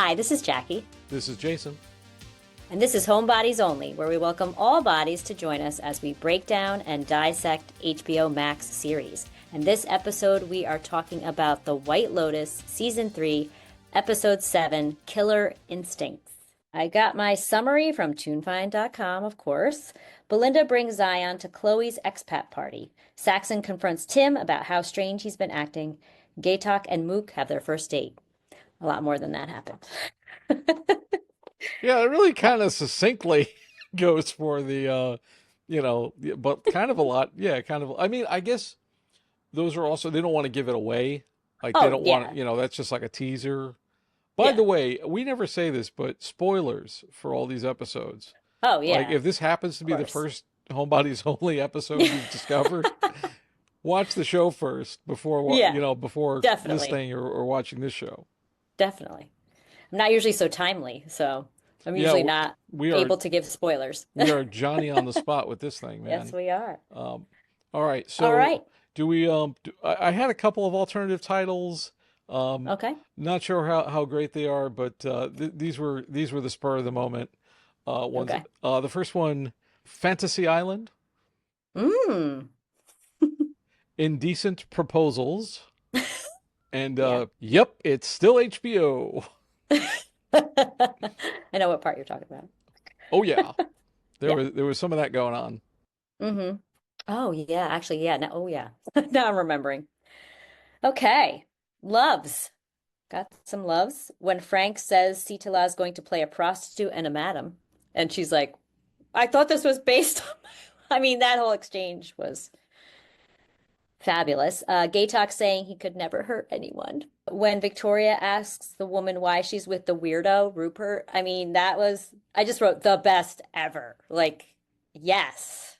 Hi, this is Jackie. This is Jason. And this is Homebodies Only, where we welcome all bodies to join us as we break down and dissect HBO Max series. And this episode, we are talking about The White Lotus, Season 3, Episode 7, Killer Instincts. I got my summary from TuneFind.com, of course. Belinda brings Zion to Chloe's expat party. Saxon confronts Tim about how strange he's been acting. Gaytok and Mook have their first date. A lot more than that happened. Yeah, it really kind of succinctly goes for the, but kind of a lot. Yeah, kind of. I mean, I guess those are also, they don't want to give it away. Like, they don't want, that's just like a teaser. By the way, we never say this, but spoilers for all these episodes. Oh, yeah. Like, if this happens to be the first Homebodies Only episode you've discovered, watch the show first before, before listening or watching this show. Definitely. I'm not usually so timely, so I'm usually not able to give spoilers. We are Johnny on the spot with this thing, man. Yes, we are. All right. So do we, I had a couple of alternative titles. Okay. Not sure how great they are, but these were the spur of the moment ones. Okay. The first one, Fantasy Island. Indecent Proposals. And yep, it's still HBO. I know what part you're talking about. Oh yeah. There was some of that going on. Mm-hmm. Oh yeah, actually, yeah. Now, now I'm remembering. Okay. Loves. Got some loves. When Frank says Sitala is going to play a prostitute and a madam, and she's like, I thought this was based on I mean, that whole exchange was fabulous. Gaytok saying he could never hurt anyone. When Victoria asks the woman why she's with the weirdo, Rupert, I mean, I just wrote the best ever. Like, yes,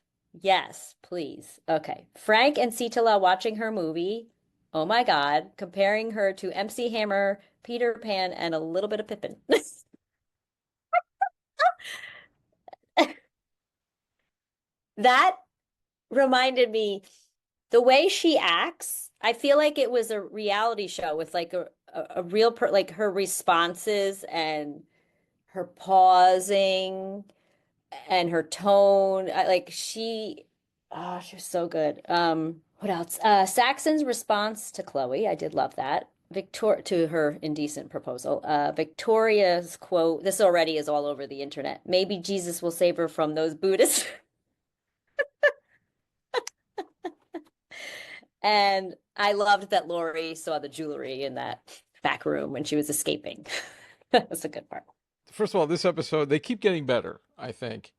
please. Okay. Frank and Sitala watching her movie. Oh my God. Comparing her to MC Hammer, Peter Pan, and a little bit of Pippin. That reminded me, the way she acts, I feel like it was a reality show with like a real, like her responses and her pausing and her tone. She was so good. What else? Saxon's response to Chloe, I did love that. To her indecent proposal. Victoria's quote, this already is all over the internet. Maybe Jesus will save her from those Buddhists. And I loved that Laurie saw the jewelry in that back room when she was escaping. That was a good part. First of all, this episode, they keep getting better, I think.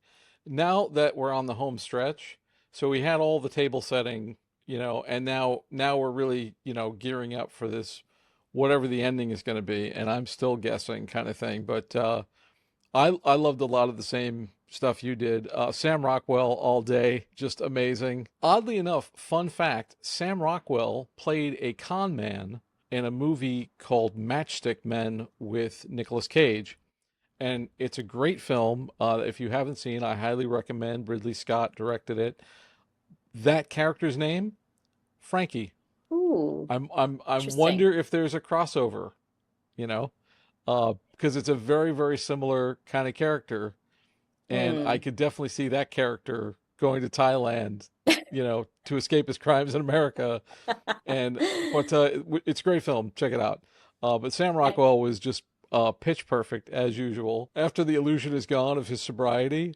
Now that we're on the home stretch, so we had all the table setting, and now we're really, gearing up for this, whatever the ending is going to be, and I'm still guessing kind of thing. But I loved a lot of the same stuff you did. Sam Rockwell all day, just amazing. Oddly enough, fun fact, Sam Rockwell played a con man in a movie called Matchstick Men with Nicolas Cage. And it's a great film. If you haven't seen, I highly recommend. Ridley Scott directed it. That character's name, Frankie. Ooh. I wonder if there's a crossover, because it's a very, very similar kind of character. And I could definitely see that character going to Thailand, to escape his crimes in America. But it's a great film. Check it out. But Sam Rockwell was just pitch perfect as usual. After the illusion is gone of his sobriety,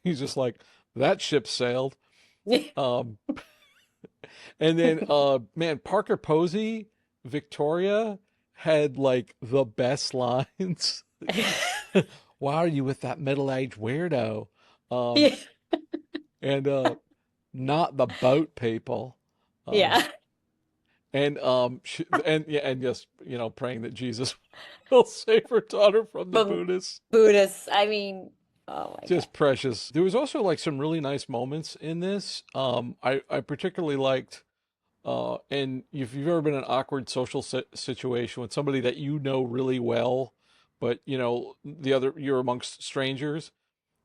he's just like, that ship sailed. And then, man, Parker Posey, Victoria had like the best lines. Why are you with that middle-aged weirdo? And not the boat people. Yeah. And just praying that Jesus will save her daughter from the Buddhists. I mean, oh my just God. Precious. There was also like some really nice moments in this. I particularly liked, and if you've ever been in an awkward social situation with somebody that really well, but you're amongst strangers,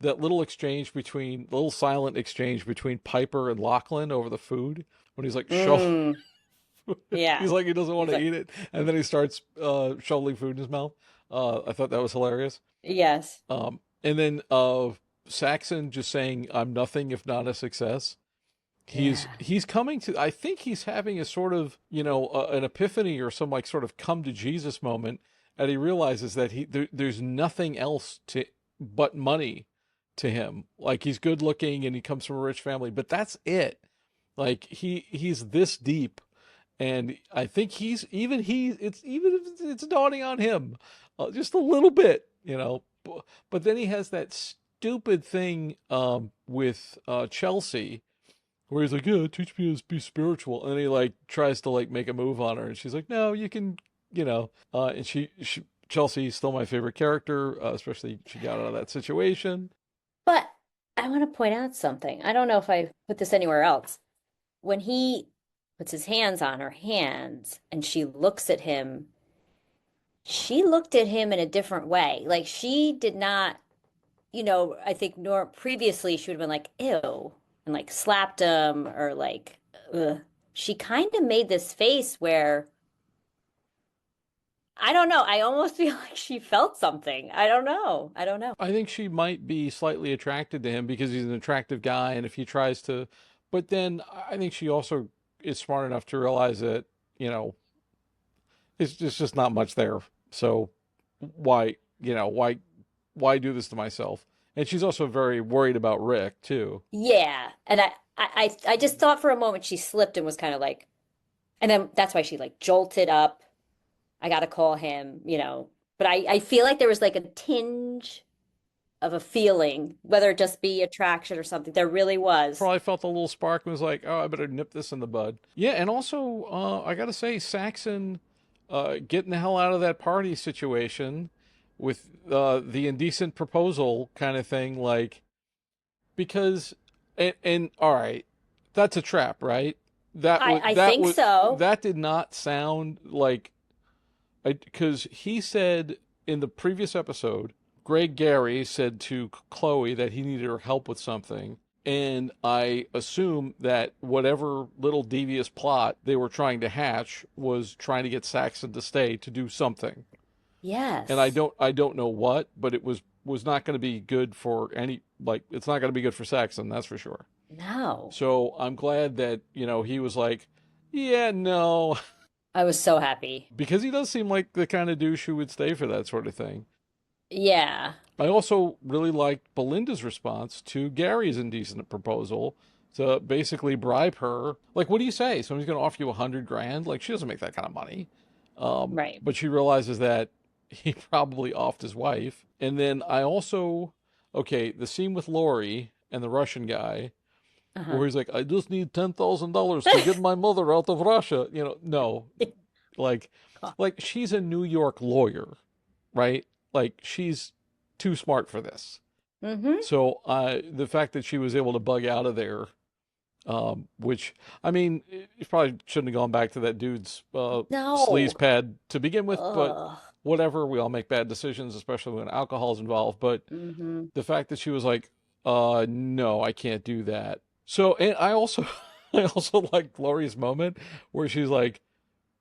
that little silent exchange between Piper and Lachlan over the food when he's like, Yeah. he's like, he doesn't want to eat it. And then he starts shoveling food in his mouth. I thought that was hilarious. Yes. And then Saxon just saying, "I'm nothing if not a success." He's Yeah. he's coming to. I think he's having a sort of an epiphany or some like sort of come to Jesus moment, and he realizes that there's nothing else to but money to him. Like he's good looking and he comes from a rich family, but that's it. Like he's this deep, and I think it's even if it's dawning on him just a little bit, but then he has that stupid thing with Chelsea where he's like, yeah, teach me to be spiritual, and he like tries to like make a move on her, and she's like, no, you can, and she Chelsea's still my favorite character, especially she got out of that situation. But I want to point out something. I don't know if I put this anywhere else. When he puts his hands on her hands and she looks at him, she looked at him in a different way. Like she did not, I think nor previously she would have been like, ew, and like slapped him or like, ugh. She kind of made this face where I don't know. I almost feel like she felt something. I don't know. I don't know. I think she might be slightly attracted to him because he's an attractive guy, and if he tries to, but then I think she also is smart enough to realize that you know it's just not much there. So why why do this to myself? And she's also very worried about Rick too. Yeah. And I just thought for a moment she slipped and was kind of like, and then that's why she like jolted up. I got to call him, but I feel like there was like a tinge of a feeling, whether it just be attraction or something. There really was. Probably felt a little spark and was like, "Oh, I better nip this in the bud." Yeah, and also I got to say, Saxon getting the hell out of that party situation with the indecent proposal kind of thing, like because and all right, that's a trap, right? I think so. That did not sound like because he said in the previous episode, Greg Gary said to Chloe that he needed her help with something. And I assume that whatever little devious plot they were trying to hatch was trying to get Saxon to stay to do something. And Yes. I don't know what, but it was not going to be good for it's not going to be good for Saxon, that's for sure. No. So I'm glad that, he was like, yeah, no, I was so happy. because he does seem like the kind of douche who would stay for that sort of thing. Yeah. I also really liked Belinda's response to Gary's indecent proposal to basically bribe her. Like, what do you say? Somebody's going to offer you 100 grand? Like, she doesn't make that kind of money. Right. But she realizes that he probably offed his wife. And then I also, okay, the scene with Laurie and the Russian guy, Uh-huh. where he's like, I just need $10,000 to get my mother out of Russia. No, like, like she's a New York lawyer, right? Like she's too smart for this. Mm-hmm. So the fact that she was able to bug out of there, which I mean, you probably shouldn't have gone back to that dude's No. sleaze pad to begin with, but Ugh. whatever. We all make bad decisions, especially when alcohol's involved. But Mm-hmm. the fact that she was like, no, I can't do that. So, and I also, I also like Laurie's moment where she's like,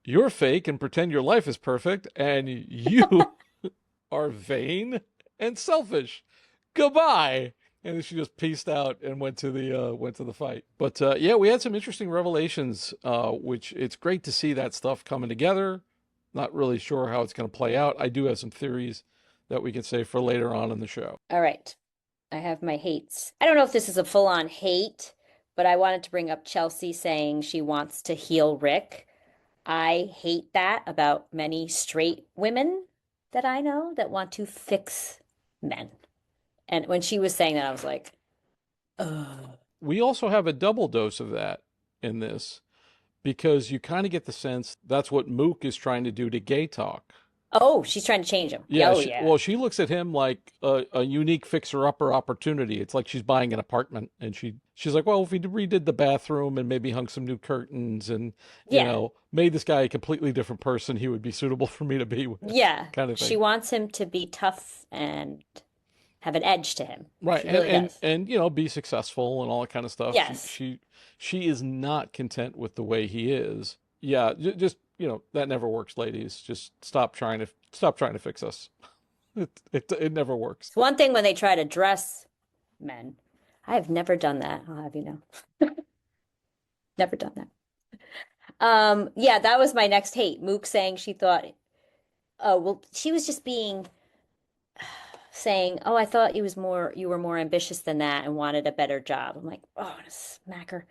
you're fake and pretend your life is perfect, and you are vain and selfish. Goodbye. And then she just pieced out and went to the fight. But yeah, we had some interesting revelations, which it's great to see that stuff coming together. Not really sure how it's going to play out. I do have some theories that we can say for later on in the show. All right. I have my hates. I don't know if this is a full-on hate, but I wanted to bring up Chelsea saying she wants to heal Rick. I hate that about many straight women that I know that want to fix men. And when she was saying that, I was like, ugh. We also have a double dose of that in this because you kind of get the sense that's what Mook is trying to do to Gay Talk. Oh, she's trying to change him. Yeah, Oh, yeah. well, she looks at him like a unique fixer-upper opportunity. It's like she's buying an apartment, and she's like, well, if we redid the bathroom and maybe hung some new curtains and Yeah. made this guy a completely different person, he would be suitable for me to be with, Yeah. kind of She thing. wants him to be tough and have an edge to him. Right, She really does. and be successful and all that kind of stuff. Yes. She is not content with the way he is. Yeah, just that never works, ladies. Just stop trying to fix us. It never works. It's one thing when they try to dress men. I have never done that. I'll have you know. Never done that. Yeah, that was my next hate. Mook saying she thought, oh, well, she was just saying, oh, I thought you were more ambitious than that and wanted a better job. I'm like, oh, smack her.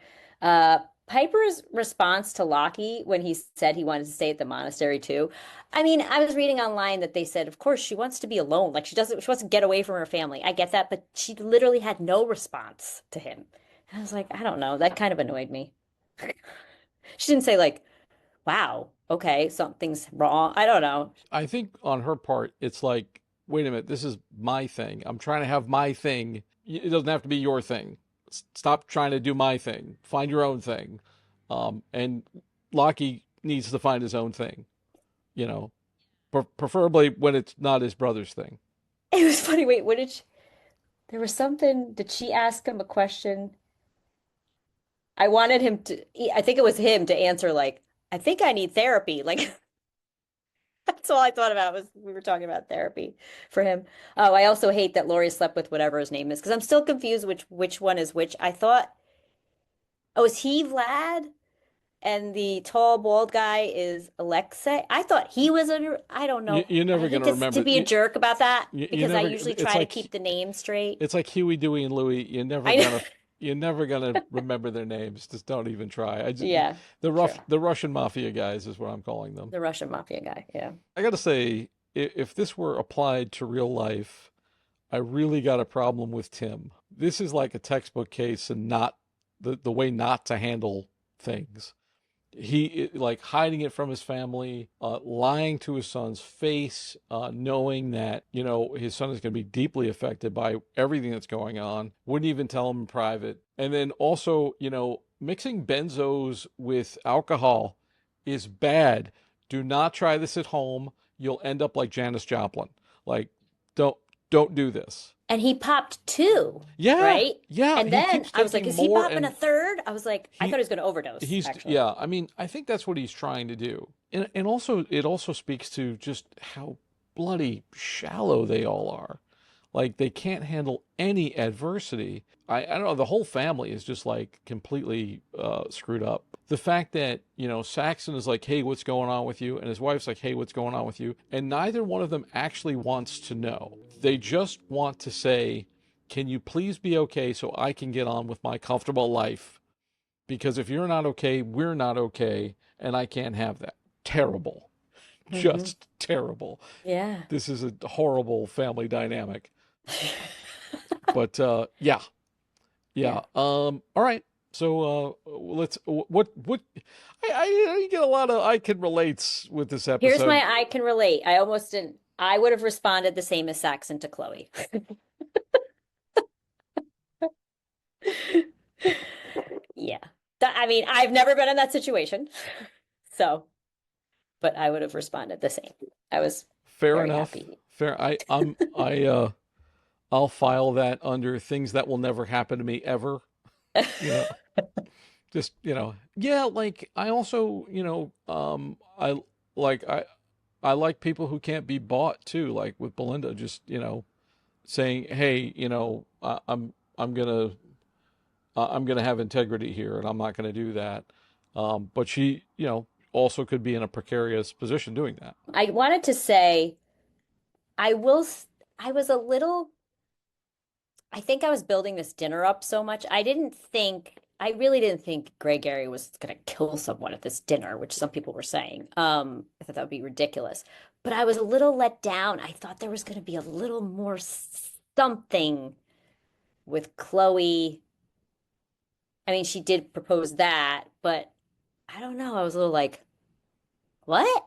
Piper's response to Lockie when he said he wanted to stay at the monastery too. I mean, I was reading online that they said, of course, she wants to be alone. Like she wants to get away from her family. I get that, but she literally had no response to him. And I was like, I don't know. That kind of annoyed me. She didn't say like, wow, okay, something's wrong. I don't know. I think on her part, it's like, wait a minute, this is my thing. I'm trying to have my thing. It doesn't have to be your thing. Stop trying to do my thing. Find your own thing. And Lockie needs to find his own thing, you know, preferably when it's not his brother's thing. It was funny. Wait, there was something, did she ask him a question? I wanted him to, I think it was him to answer like, I think I need therapy. Like, that's all I thought about was we were talking about therapy for him. Oh, I also hate that Laurie slept with whatever his name is because I'm still confused which one is which. I thought, oh, is he Vlad? And the tall bald guy is Alexei. I thought he was under, I don't know. You're I never hate going to remember. to be a jerk about that You because I never. usually It's try to like keep the name straight. it's like Huey, Dewey, and Louie. I know. You're never gonna remember their names. Just don't even try. Yeah, true. The Russian mafia guys is what I'm calling them. The Russian mafia guy. Yeah. I gotta say, if this were applied to real life, I really got a problem with Tim. This is like a textbook case and not the way not to handle things. He like hiding it from his family, lying to his son's face, knowing that his son is going to be deeply affected by everything that's going on. Wouldn't even tell him in private, and then also mixing benzos with alcohol is bad. Do not try this at home. You'll end up like Janis Joplin. Like, don't don't do this. And he popped two, Yeah, right? yeah. And He then keeps I was like, taking is he more, popping a and third? I was like, I thought he he was going to overdose, he's actually. yeah. I mean, I think that's what he's trying to do, and also it also speaks to just how bloody shallow they all are. Like they can't handle any adversity. I don't know. The whole family is just like completely screwed up. The fact that Saxon is like, "Hey, what's going on with you?" and his wife's like, "Hey, what's going on with you?" and neither one of them actually wants to know. They just want to say, "Can you please be okay so I can get on with my comfortable life? Because if you're not okay, we're not okay, and I can't have that." Terrible, Hmm. just terrible. Yeah. This is a horrible family dynamic. But yeah, Yeah. yeah. All right. So let's what I get a lot of I can relates with this Here's episode. my I can relate. I almost didn't, I would have responded the same as Saxon to Chloe. Yeah. I mean, I've never been in that situation. So, but I would have responded the same. I was Fair very enough. happy. Fair. I'll file that under things that will never happen to me ever. You know, just yeah. Like I also I like people who can't be bought too. Like with Belinda, just saying, hey, I'm gonna have integrity here, and I'm not gonna do that. But she, also could be in a precarious position doing that. I wanted to say, I will, I was a little, I think I was building this dinner up so much. I really didn't think Grey Gary was going to kill someone at this dinner, which some people were saying. I thought that would be ridiculous. But I was a little let down. I thought there was going to be a little more something with Chloe. I mean, she did propose that, but I don't know. I was a little like, what?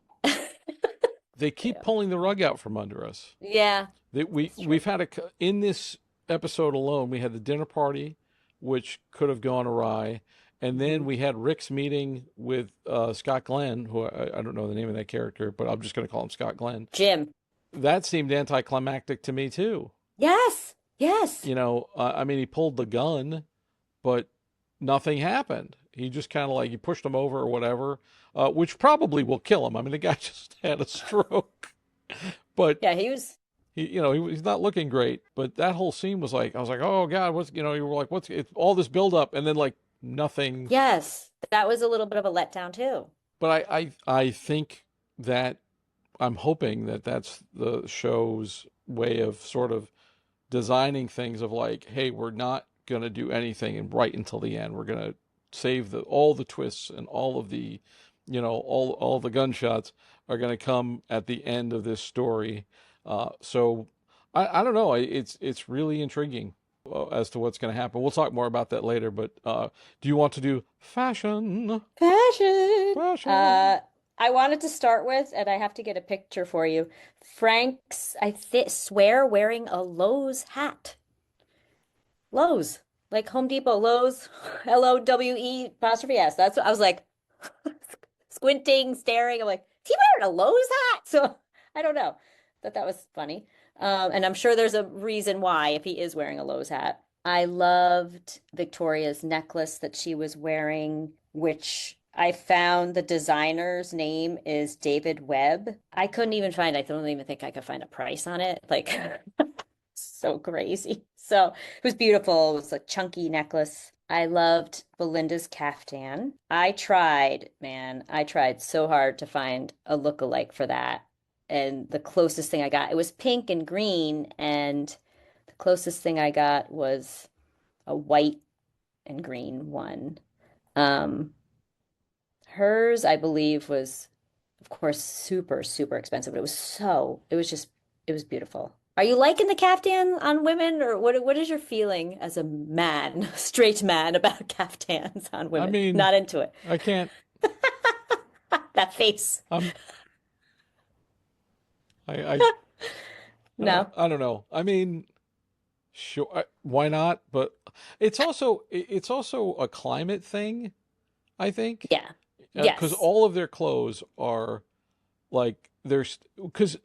They keep Yeah. pulling the rug out from under us. Yeah, That that's true. we've had in this episode alone, we had the dinner party, which could have gone awry, and then Hmm. we had Rick's meeting with Scott Glenn, who I don't know the name of that character, but I'm just going to call him Scott Glenn. Jim. That seemed anticlimactic to me too. Yes. Yes. I mean, he pulled the gun, but nothing happened. He just kind of like he pushed him over or whatever, which probably will kill him. I mean, the guy just had a stroke, but Yeah, he was. he's not looking great. But that whole scene was like, I was like, oh God, what's you were like, what's it's all this build up, and then like nothing. Yes, that was a little bit of a letdown too. But I think that I'm hoping that that's the show's way of sort of designing things of like, hey, we're not going to do anything and right until the end. We're going to save the all the twists and all of the, all the gunshots are going to come at the end of this story. So I don't know. It's really intriguing as to what's going to happen. We'll talk more about that later. But do you want to do fashion? Fashion. Fashion. I wanted to start with, and I have to get a picture for you. Frank's, I th swear, wearing a Lowe's hat. Lowe's, like Home Depot, Lowe's, Lowe apostrophe S. That's what I was like, squinting, staring. I'm like, is he wearing a Lowe's hat? So I don't know. Thought that was funny. And I'm sure there's a reason why if he is wearing a Lowe's hat. I loved Victoria's necklace that she was wearing, which I found the designer's name is David Webb. I couldn't even find, I don't even think I could find a price on it. Like, so crazy. So it was beautiful. It was a chunky necklace. I loved Belinda's kaftan. I tried, man, I tried so hard to find a look-alike for that. And the closest thing I got, it was pink and green, and the closest thing I got was a white and green one. Um, Hers, I believe, was, of course, super, super expensive, but it was just, it was beautiful. Are you liking the caftan on women, or what is your feeling as a man, straight man, about caftans on I women? mean, Not into it. I can't. That face. I'm. I No. I don't know. I mean, sure, why not? But it's also a climate thing, I think, Yeah. because Yes. all of their clothes are like there's because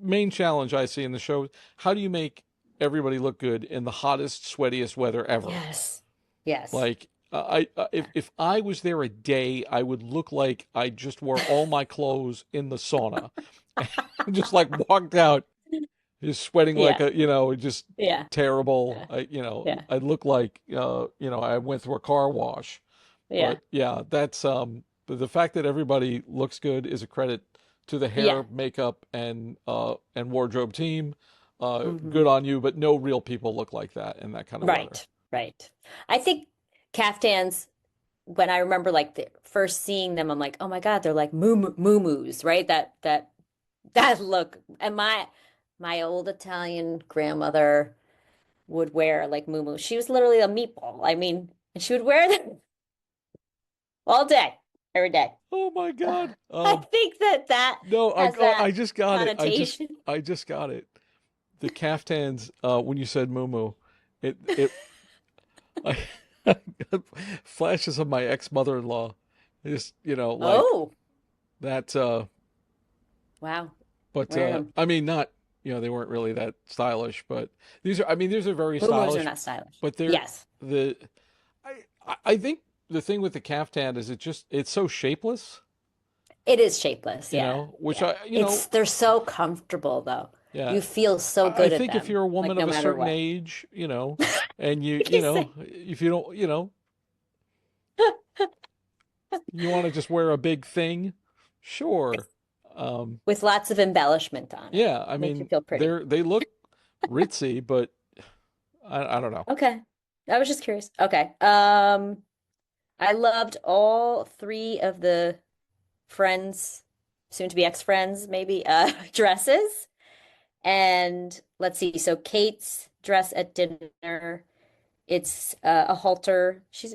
main challenge I see in the show, how do you make everybody look good in the hottest, sweatiest weather ever? Yes. Yes. Like if I was there a day, I would look like I just wore all my clothes in the sauna, and just like walked out, just sweating like Yeah. a just Yeah. terrible. Yeah. Yeah. I look like I went through a car wash. Yeah. But yeah, that's the fact that everybody looks good is a credit to the Yeah. hair, makeup, and wardrobe team. Good Hmm. on you, but no real people look like that in that kind of weather. Right. Right. I think caftans, when I remember like the first seeing them, I'm like, oh my God, they're like moo-moos, right? That look. And my old Italian grandmother would wear like moo. She was literally a meatball. I mean, and she would wear them all day, every day. Oh my God. I think that No, has that I just got it. connotation. I just got it. The caftans. When you said moo, it I flashes of my ex mother-in-law. Just like Oh, that. wow. But Wearing them. I mean, not they weren't really that stylish, but these are. I mean, these are very Moo-moos are stylish, not stylish. but they're Yes, the. I think the thing with the caftan is it's so shapeless, it is shapeless. Yeah, which yeah. They're so comfortable though. yeah, You feel so I good at think if them, you're a like woman no of a matter certain what. age, and You say if you don't, you want to just wear a big thing, sure. Um, with lots of embellishment on it. yeah, I Makes you mean, feel pretty. they look ritzy, but I don't know. Okay. I was just curious. Okay. I loved all three of the friends, soon to be ex-friends, maybe, dresses. And let's see. So Kate's dress at dinner, it's a halter. She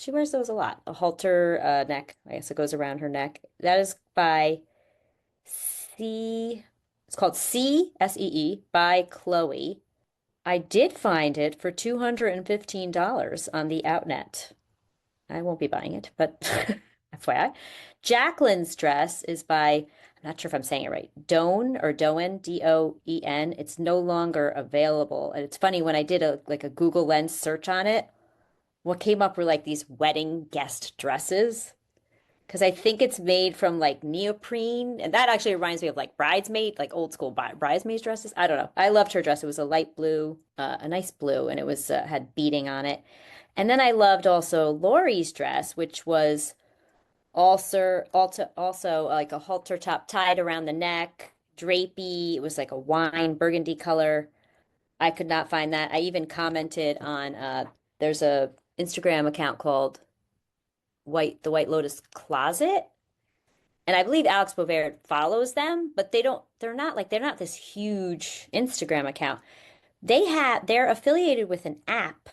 wears those a lot. A halter neck. I guess it goes around her neck. That is by C. It's called C, by Chloe. I did find it for $215 on the Outnet. I won't be buying it, but FYI. Jaclyn's dress is by, I'm not sure if I'm saying it right, Doan or Doen, Doen. It's no longer available. And it's funny when I did a Google Lens search on it, what came up were like these wedding guest dresses. Because I think it's made from like neoprene. And that actually reminds me of like bridesmaid, like old school bridesmaids dresses. I don't know. I loved her dress. It was a light blue, a nice blue, and it was had beading on it. And then I loved also Laurie's dress, which was also like a halter top tied around the neck, drapey. It was like a wine burgundy color. I could not find that. I even commented on there's a Instagram account called the White Lotus Closet. And I believe Alex Bovaert follows them, but they're not this huge Instagram account. They're affiliated with an app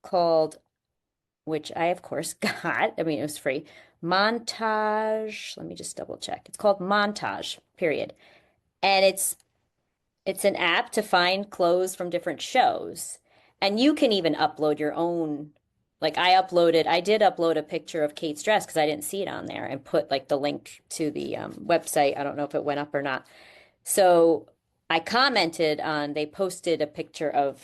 called, which I of course got. I mean, it was free. Montage. Let me just double check. It's called Montage, period. And it's an app to find clothes from different shows. And you can even upload your own. Like I did upload a picture of Kate's dress because I didn't see it on there and put like the link to the website. I don't know if it went up or not. So I commented on, they posted a picture of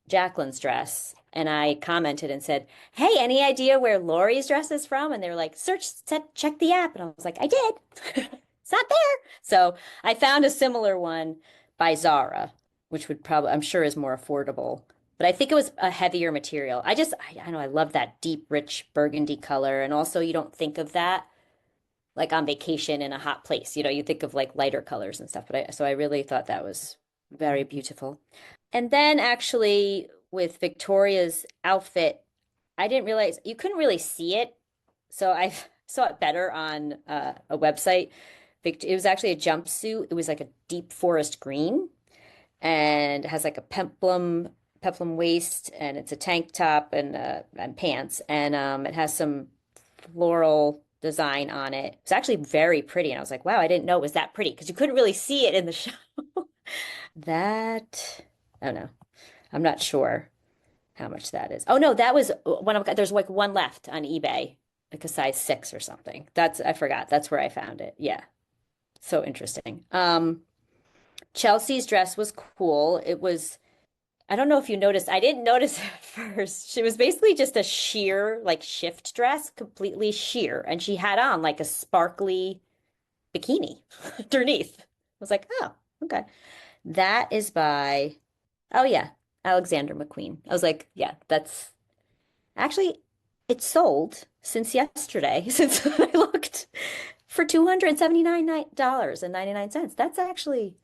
Jaclyn's dress and I commented and said, "Hey, any idea where Laurie's dress is from?" And they were like, check the app." And I was like, "I did." It's not there. So I found a similar one by Zara, which would probably, I'm sure, is more affordable. But I think it was a heavier material. I know, I love that deep, rich burgundy color. And also, you don't think of that like on vacation in a hot place. You know, you think of like lighter colors and stuff. So I really thought that was very beautiful. And then actually with Victoria's outfit, I didn't realize you couldn't really see it. So I saw it better on a website. It was actually a jumpsuit. It was like a deep forest green and it has like a peplum waist and it's a tank top and pants and it has some floral design on it. It's actually very pretty and I was like, wow, I didn't know it was that pretty because you couldn't really see it in the show. That I don't know. I'm not sure how much that is. Oh no, that was one of there's like one left on eBay, like a size 6 or something. I forgot. That's where I found it. Yeah. So interesting. Chelsea's dress was cool. I don't know if you noticed, I didn't notice at first. She was basically just a sheer, like shift dress, completely sheer. And she had on like a sparkly bikini underneath. I was like, oh, okay. That is by, oh yeah, Alexander McQueen. I was like, yeah, that's actually, it's sold since yesterday, since I looked for $279.99. That's actually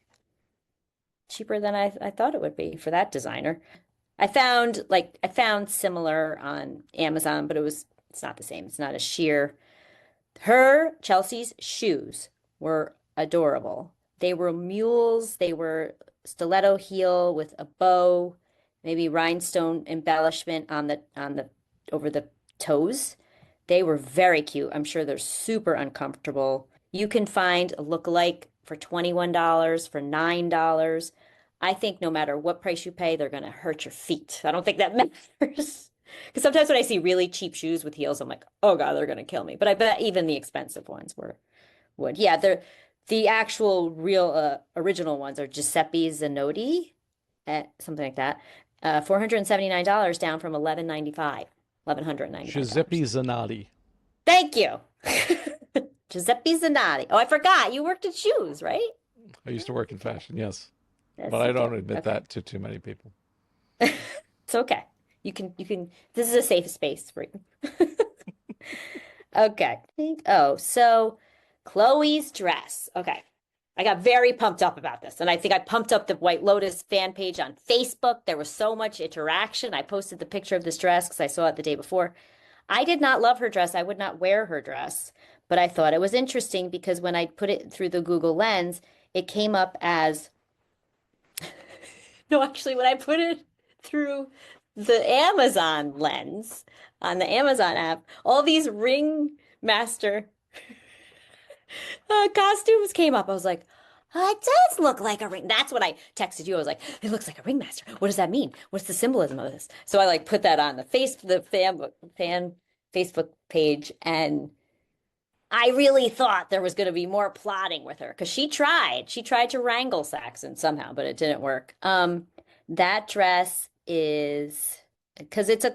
cheaper than I thought it would be for that designer. I found similar on Amazon, but it's not the same. It's not a sheer. Chelsea's shoes were adorable. They were mules, they were stiletto heel with a bow, maybe rhinestone embellishment on the over the toes. They were very cute. I'm sure they're super uncomfortable. You can find a lookalike for $21, for $9. I think no matter what price you pay, they're going to hurt your feet. I don't think that matters. Because sometimes when I see really cheap shoes with heels, I'm like, oh God, they're going to kill me. But I bet even the expensive ones would. Yeah, the actual real original ones are Giuseppe Zanotti, something like that. $479 down from 1195, Giuseppe $1,195. Zanotti. Thank you. Giuseppe Zanotti. Oh, I forgot. You worked at shoes, right? I used to work in fashion, yes, Yes, but I you don't did. admit Okay. that to too many people. It's okay. You can this is a safe space for you. Okay. So Chloe's dress. Okay. I got very pumped up about this. And I think I pumped up the White Lotus fan page on Facebook. There was so much interaction. I posted the picture of this dress because I saw it the day before. I did not love her dress. I would not wear her dress, but I thought it was interesting because when I put it through the Google Lens, it came up as no, actually, when I put it through the Amazon lens on the Amazon app, all these ring master costumes came up. I was like, oh, it does look like a ring. That's what I texted you. I was like, it looks like a ringmaster. What does that mean? What's the symbolism of this? So I like put that on the fan Facebook page, and I really thought there was going to be more plotting with her because she tried to wrangle Saxon somehow, but it didn't work. That dress is because it's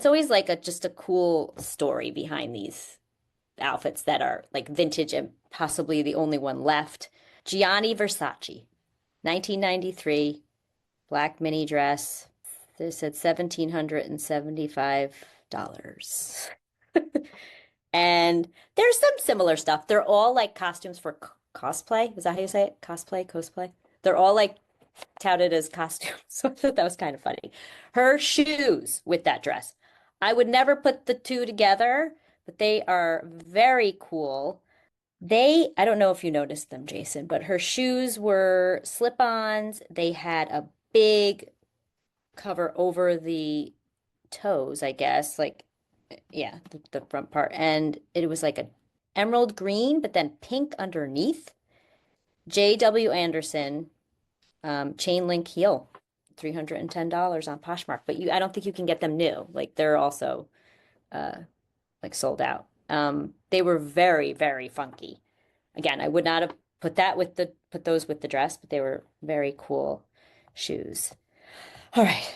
always like just a cool story behind these outfits that are like vintage and possibly the only one left. Gianni Versace, 1993, black mini dress. They said $1,775. And there's some similar stuff. They're all like costumes for cosplay. Is that how you say it? Cosplay. They're all like touted as costumes. So I thought that was kind of funny. Her shoes with that dress. I would never put the two together, but they are very cool. I don't know if you noticed them, Jason, but her shoes were slip-ons. They had a big cover over the toes, I guess, like yeah, the front part. And it was like a emerald green, but then pink underneath. J.W. Anderson, chain link heel, $310 on Poshmark. But I don't think you can get them new. Like they're also uh like sold out. They were very, very funky. Again, I would not have put those with the dress, but they were very cool shoes. All right.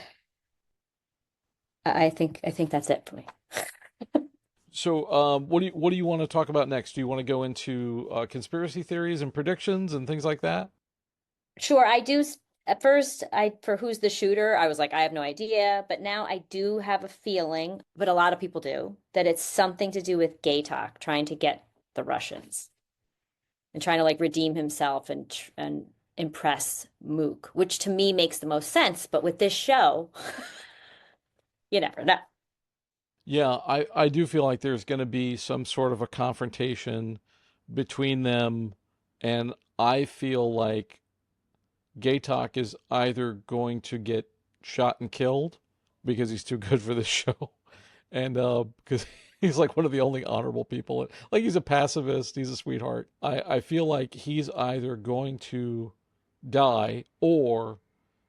I think that's it for me. So, what do you want to talk about next? Do you want to go into conspiracy theories and predictions and things like that? Sure, I do. At first, for who's the shooter, I was like, I have no idea. But now I do have a feeling, but a lot of people do, that it's something to do with gay talk, trying to get the Russians and trying to like redeem himself and impress Mook, which to me makes the most sense. But with this show, you never know. Yeah, I do feel like there's going to be some sort of a confrontation between them, and I feel like Gaytok is either going to get shot and killed because he's too good for this show, and because he's like one of the only honorable people. Like he's a pacifist, he's a sweetheart. I feel like he's either going to die or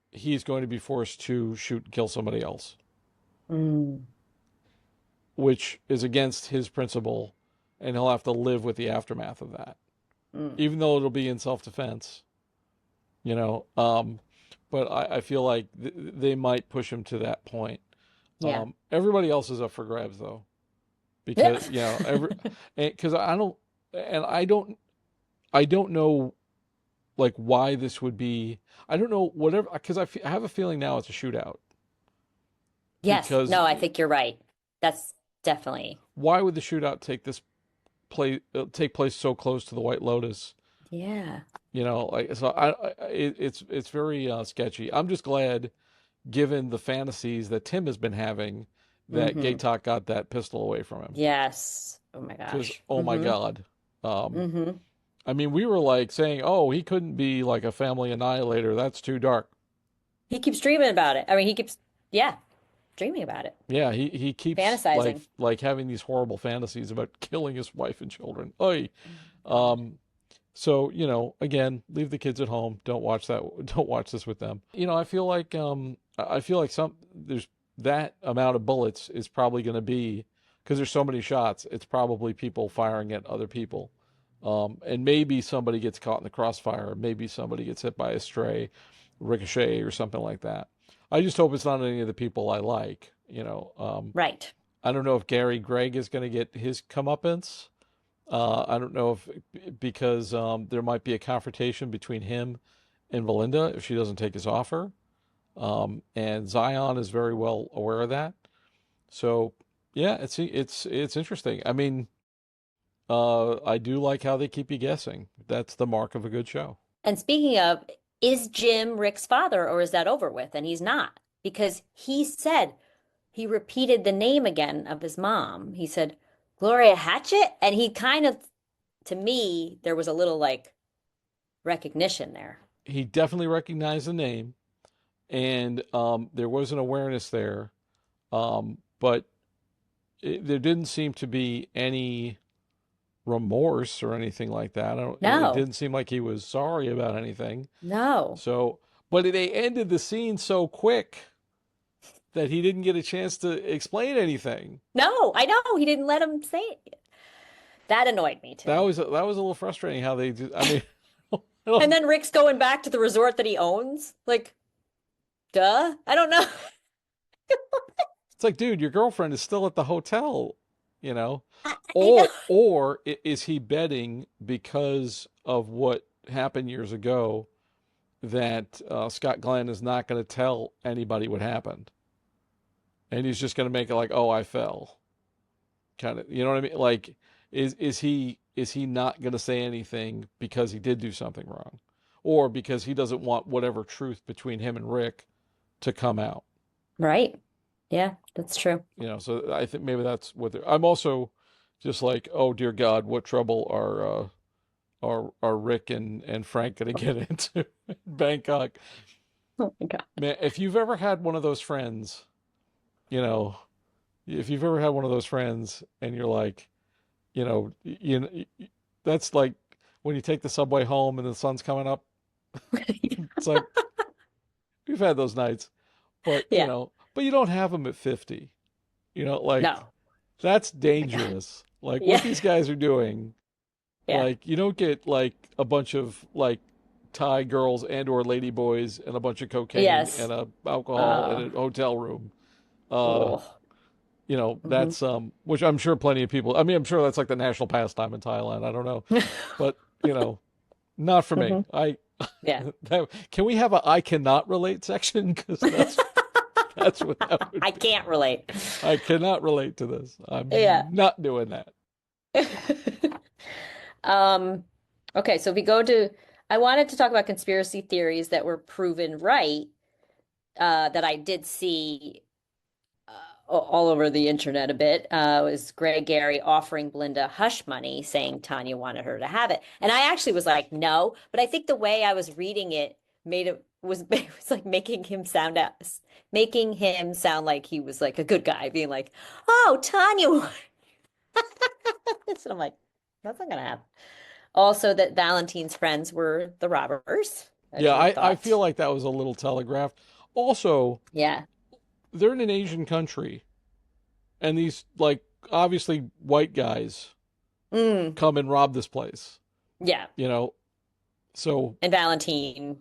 he's going to be forced to shoot and kill somebody else, Mm, which is against his principle, and he'll have to live with the aftermath of that, mm. even though it'll be in self-defense, you know. But I feel like they might push him to that point. Yeah. Everybody else is up for grabs though, Yeah. because because I don't know like why this would be. I don't know whatever because I have a feeling now it's a shootout Yes. because No, I think you're right. That's definitely. why would the shootout take place so close to the White Lotus? Yeah. You know, like so it's very sketchy. I'm just glad, given the fantasies that Tim has been having, that Hmm. Gaytok got that pistol away from him. Yes. Oh my Because gosh. oh my Hmm. God, um, Hmm. I mean, we were like saying, oh, he couldn't be like a family annihilator. That's too dark. He keeps dreaming about it. I mean, he keeps, yeah, dreaming about it, Yeah, he keeps fantasizing. like having these horrible fantasies about killing his wife and children. Oy. Oh God. Um, so, you know, again, leave the kids at home. Don't watch that. Don't watch this with them. You know, I feel like there's that amount of bullets is probably going to be because there's so many shots. It's probably people firing at other people. And maybe somebody gets caught in the crossfire. Maybe somebody gets hit by a stray ricochet or something like that. I just hope it's not any of the people I like, you know. Right. I don't know if Gary Gregg is going to get his comeuppance. I don't know if because there might be a confrontation between him and Belinda if she doesn't take his offer. And Zion is very well aware of that. So yeah, it's interesting. I mean, I do like how they keep you guessing. That's the mark of a good show. And speaking of, is Jim Rick's father or is that over with? And he's not because he repeated the name again of his mom. He said, Gloria Hatchet. And he kind of, to me, there was a little like recognition there. He definitely recognized the name, and there was an awareness there, but there didn't seem to be any remorse or anything like that. It No, didn't seem like he was sorry about anything. no, So, but they ended the scene so quick that he didn't get a chance to explain anything. no. I know he didn't let him say it. That annoyed me too. That was a little frustrating how they did. I mean, I And don't, then Rick's going back to the resort that he owns. Like, duh. I don't know. It's like, dude, your girlfriend is still at the hotel, you know? I know. Or is he betting because of what happened years ago that Scott Glenn is not going to tell anybody what happened, and he's just going to make it like, oh, I fell, kind of, you know what I mean? Like, is he not going to say anything because he did do something wrong, or because he doesn't want whatever truth between him and Rick to come out? Right. Yeah, that's true. So I think maybe that's what I'm also just like, oh dear God, what trouble are Rick and Frank gonna get into in Bangkok? Oh my God. Man, if you've ever had one of those friends, you know, if you've ever had one of those friends and you're like, that's like when you take the subway home and the sun's coming up. It's like we've had those nights, but Yeah. but you don't have them at 50. Like No. that's My God. dangerous. Like what Yeah. these guys are doing, Yeah. like you don't get like a bunch of like Thai girls and or lady boys and a bunch of cocaine Yes. and a alcohol and Uh, a hotel room. Uh, oh. Hmm. that's which I'm sure plenty of people. I mean, I'm sure that's like the national pastime in Thailand. I don't know, but not for me. Hmm. I Yeah. can we have a I cannot relate section because that's what that would I be. can't relate. I cannot relate to this. Yeah. I'm not doing that. Um, okay, so if we go to, I wanted to talk about conspiracy theories that were proven right, that I did see all over the internet a bit. Was Greg Gary offering Belinda hush money, saying Tanya wanted her to have it. And I actually was like, no, but I think the way I was reading it made it was it was like making him sound like he was like a good guy, being like, oh, Tanya wanted this. And I'm like, that's not gonna happen. Also, that Valentine's friends were the robbers, as Yeah, you had I feel thought. like that was a little telegraphed. Also, Yeah. they're in an Asian country, and these like obviously white guys Mm, come and rob this place. yeah. You know, so And Valentine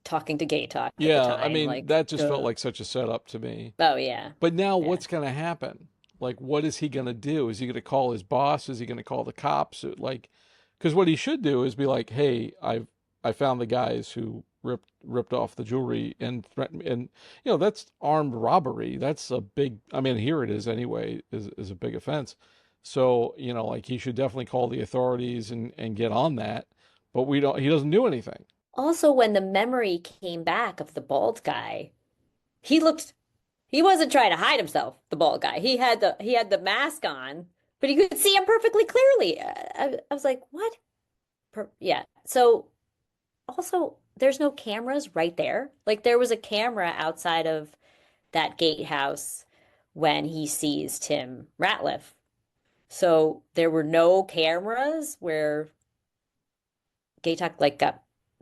talking to Gay Talk at the yeah, I time, mean like, that just felt duh. like such a setup to me. Oh yeah. But now Yeah. what's going to happen? Like, what is he going to do? Is he going to call his boss? Is he going to call the cops? Like, because what he should do is be like, "Hey, I found the guys who ripped off the jewelry and threatened, and that's armed robbery. That's a big. I mean, here it is anyway. Is a big offense. So like he should definitely call the authorities and get on that. But we don't. He doesn't do anything. Also, when the memory came back of the bald guy, he looked he wasn't trying to hide himself, the bald guy. He had the mask on, but you could see him perfectly clearly. I was like, what? Yeah. So also, there's no cameras right there. Like there was a camera outside of that gatehouse when he sees Tim Ratliff. So there were no cameras where Gatok like got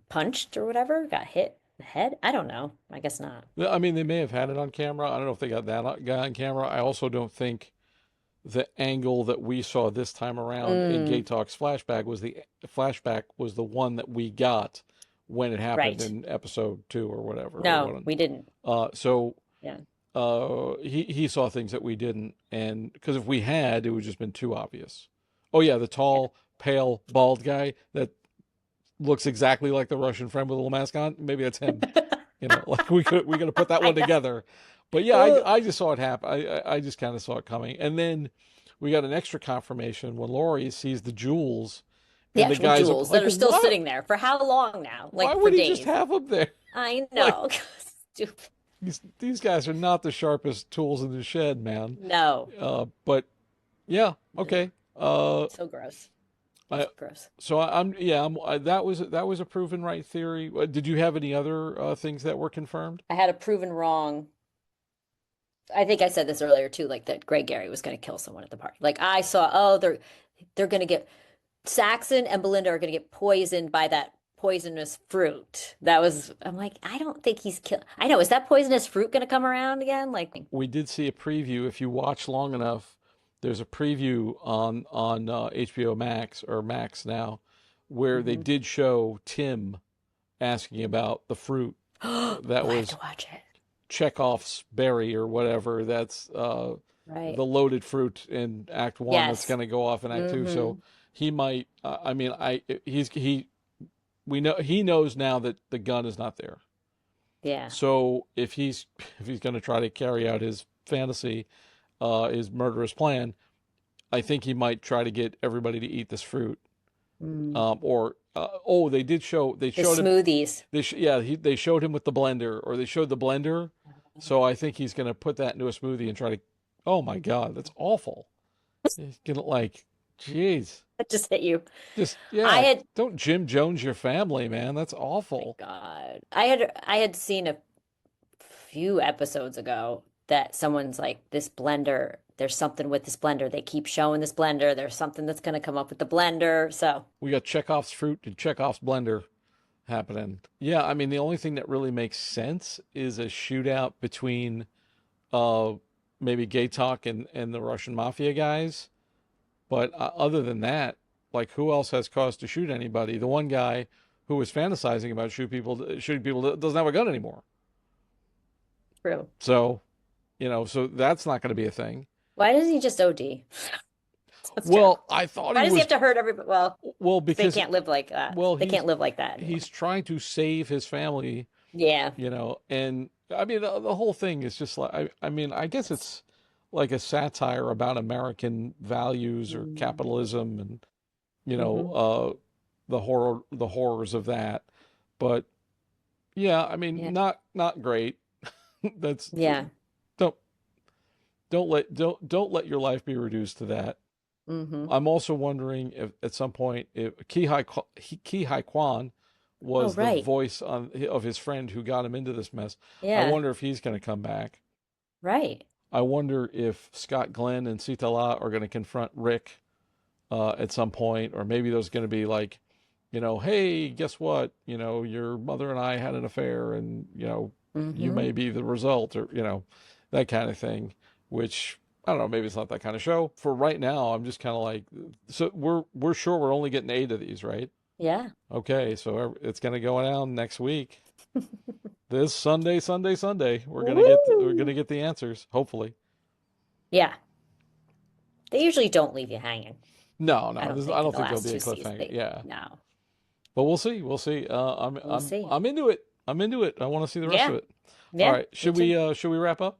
punched or whatever, got hit in the head. I don't know. I guess not. I mean, they may have had it on camera. I don't know if they got that guy on camera. I also don't think the angle that we saw this time around in Gay Mm, Talk's flashback was the one that we got when it happened right. in episode 2 or whatever or No, one. we didn't. So Yeah. he saw things that we didn't, and because if we had, it would just been too obvious. Oh yeah, the Yeah. tall, pale, bald guy that looks exactly like the Russian friend with a little mask on. Maybe that's him. Like we could have put that I one know. together. But yeah, Ugh. I just saw it happen. I just kind of saw it coming, and then we got an extra confirmation when Laurie sees the jewels, The and the actual guys are jewels like, that are still "What? sitting there for how long now? Why Like for would he just days. have them there?" I Like know. Stupid. these guys are not the sharpest tools in the shed, man. No. But yeah, No. okay. Uh, So gross. I So gross. so I'm yeah that was a proven right theory. Did you have any other things that were confirmed? I had a proven wrong. I think I said this earlier too, like that Greg Gary was going to kill someone at the party. Like I saw, oh, they're going to get Saxon and Belinda are going to get poisoned by that poisonous fruit. I'm like, I don't think he's killed. I know, is that poisonous fruit going to come around again? Like, We did see a preview. If you watch long enough, there's a preview on HBO Max or Max now, where they mhm. did show Tim asking about the fruit. Oh, That I have to was watch it. Chekhov's berry or whatever. That's Right. the loaded fruit in Act One that's Yes. going to go off in Act Two. Mm-hmm. So he might. I mean, he we know he knows now that the gun is not there. Yeah. So if he's going to try to carry out his fantasy, his murderous plan, I think he might try to get everybody to eat this fruit. Mm. Or they The showed him smoothies. they showed him with the blender, or they showed the blender. So I think he's going to put that into a smoothie and try to. Oh my God, that's awful. He's gonna like, jeez, That just hit you. just I yeah. had, Don't Jim Jones your family, man. That's my awful. God. I had seen a few episodes ago that someone's like, this blender, there's something with this blender. They keep showing this blender. There's something that's gonna come up with the blender. So, We got Chekhov's fruit and Chekhov's blender happening. Yeah, I mean the only thing that really makes sense is a shootout between uh maybe Gaytok and the Russian mafia guys. But other than that, like who else has cause to shoot anybody? The one guy who was fantasizing about shooting people doesn't have a gun anymore. true. So, so that's not going to be a thing. Why doesn't he just OD? That's terrible. Well, I thought Why he does he have was to hurt everybody? Well, well they because can't live like that. well They can't live like that anymore. he's trying to save his family, Yeah. and I mean the whole thing is just like I mean I guess it's like a satire about American values or capitalism and you know Mm-hmm. the horrors of that. But yeah, I mean Yeah. not great. That's Yeah. don't don't let your life be reduced to that. Mm-hmm. I'm also wondering if at some point if Ki Hai Kwan Oh, was the right. voice of his friend who got him into this mess. I Yeah. wonder if he's going to come back. Right. I wonder if Scott Glenn and Sita La are going to confront Rick at some point, or maybe there's going to be like, hey, guess what? Your mother and I had an affair, and you Mm-hmm. may be the result, or that kind of thing. Which I don't know. Maybe it's not that kind of show. For right now, I'm just kind of like, so we're sure we're only getting 8 of these, right? Yeah. Okay, so it's going to go down next week. This Sunday, Sunday, Sunday, we're Woo! gonna get the answers, hopefully. Yeah. They usually don't leave you hanging. No, I no, don't I think in don't the think there'll last be a two seasons. cliffhanger. Yeah, No. but we'll see. We'll see. We'll see. I'm into it. I'm into it. I want to see the rest of Yeah. it. All Yeah. right, Me too. should we wrap up?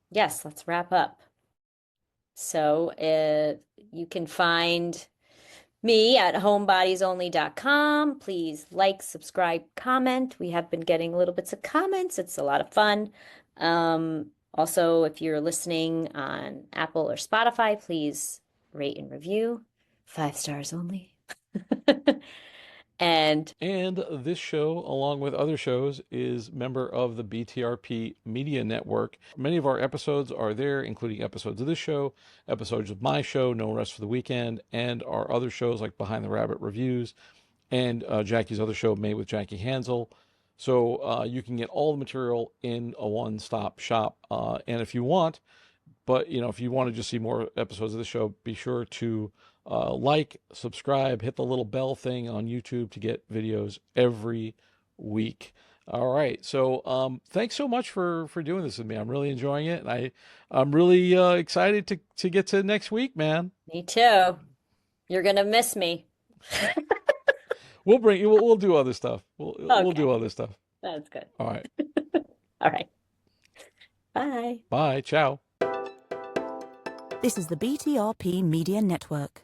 Yes, let's wrap up. So, you can find me at homebodiesonly.com. Please like, subscribe, comment. We have been getting little bits of comments. It's a lot of fun. Also, if you're listening on Apple or Spotify, please rate and review. 5 stars only. And And this show, along with other shows, is member of the BTRP Media Network. Many of our episodes are there, including episodes of this show, episodes of my show, No Rest for the Weekend, and our other shows like Behind the Rabbit Reviews and Jackie's other show, Made with Jackie Hansel. So you can get all the material in a one-stop shop. And if you want, but if you want to just see more episodes of the show, be sure to like, subscribe, hit the little bell thing on YouTube to get videos every week. All right, so thanks so much for doing this with me. I'm really enjoying it, and I'm really excited to get to next week, man. me too. You're gonna miss me. We'll do other stuff. We'll Okay, do other stuff. that's good. All right, All right. Bye. bye, ciao. This is the BTRP Media Network.